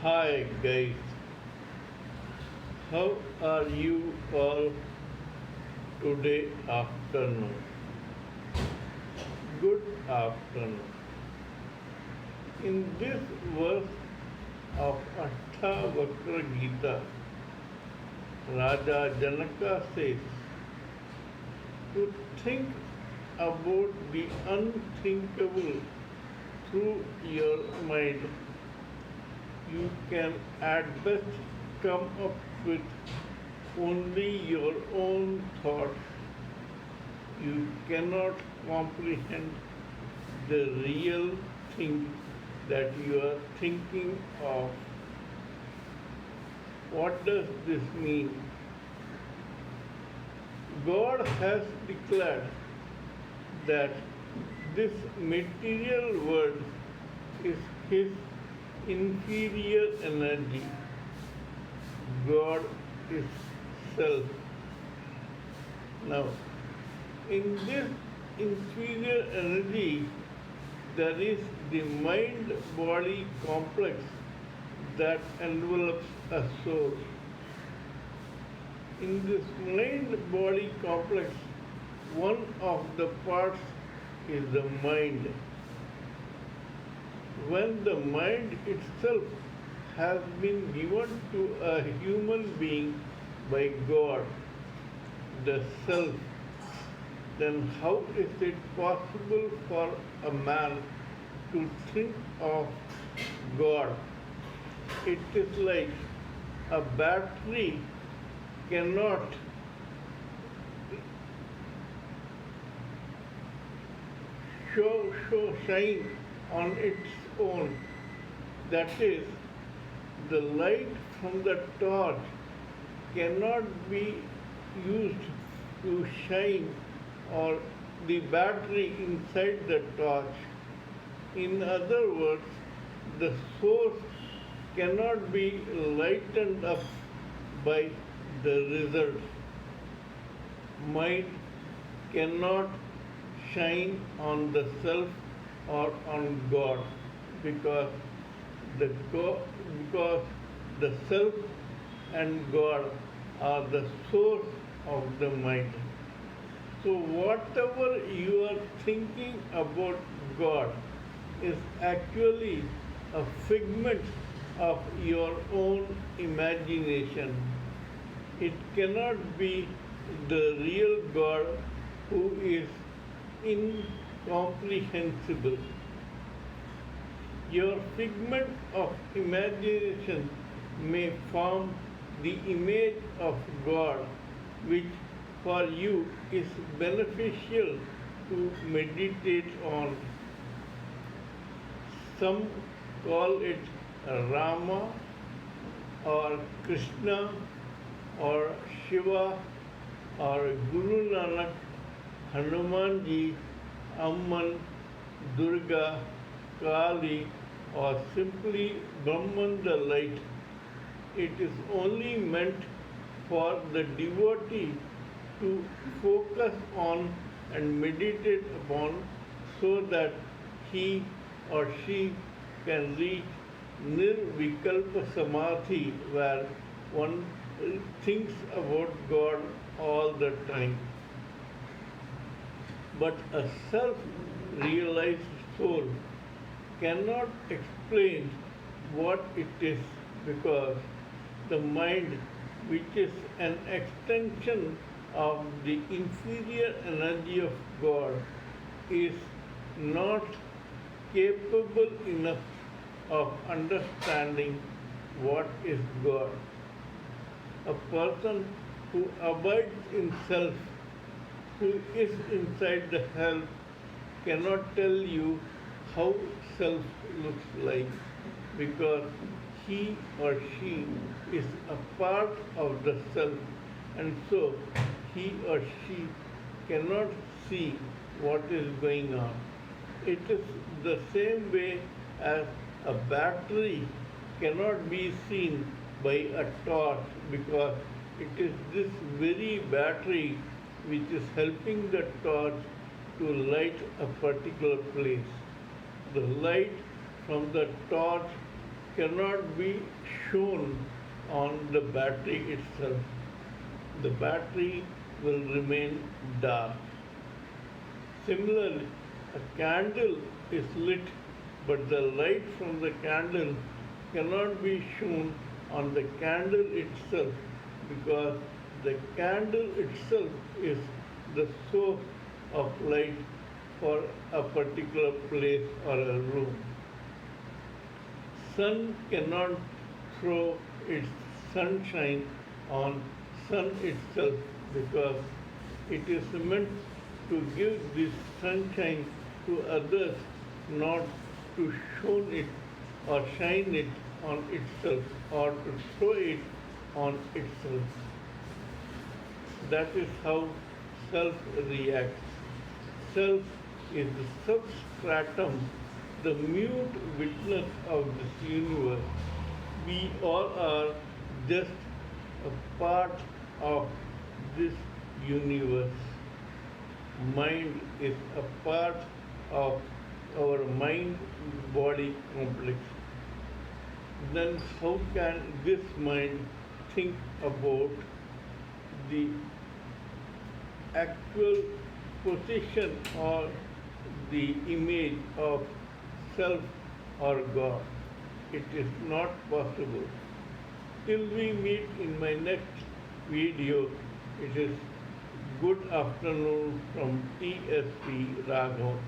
Hi guys, how are you all today afternoon? Good afternoon. In this verse of Ashtavakra Gita, Raja Janaka says, to think about the unthinkable through your mind, you can at best come up with only your own thoughts. You cannot comprehend the real thing that you are thinking of. What does this mean? God has declared that this material world is His inferior energy. God is self. Now, in this inferior energy, there is the mind-body complex that envelops a soul. In this mind-body complex, one of the parts is the mind. When the mind itself has been given to a human being by God, the self, then how is it possible for a man to think of God? It is like a battery cannot shine on its own. That is, the light from the torch cannot be used to shine or the battery inside the torch. In other words, the source cannot be lightened up by the result. Mind cannot shine on the self or on God because because the self and God are the source of the mind. So whatever you are thinking about God is actually a figment of your own imagination. It cannot be the real God who is incomprehensible. Your figment of imagination may form the image of God, which for you is beneficial to meditate on. Some call it Rama or Krishna or Shiva or Guru Nanak, Hanumanji, Amman, Durga, Kali, or simply Brahman the light. It is only meant for the devotee to focus on and meditate upon so that he or she can reach Nirvikalpa Samadhi where one thinks about God all the time. But a self-realized soul cannot explain what it is because the mind, which is an extension of the inferior energy of God, is not capable enough of understanding what is God. A person who abides in self, who is inside the self, cannot tell you how self looks like because he or she is a part of the self and so he or she cannot see what is going on. It is the same way as a battery cannot be seen by a torch because it is this very battery which is helping the torch to light a particular place. The light from the torch cannot be shown on the battery itself. The battery will remain dark. Similarly, a candle is lit, but the light from the candle cannot be shown on the candle itself because the candle itself is the source of light for a particular place or a room. Sun cannot throw its sunshine on sun itself because it is meant to give this sunshine to others, not to show it or shine it on itself or to throw it on itself. That is how self reacts. Self is the substratum, the mute witness of this universe. We all are just a part of this universe. Mind is a part of our mind body complex. Then, how can this mind think about the actual position or the image of self or God? It is not possible. Till we meet in my next video, it is good afternoon from TSV Raghavan.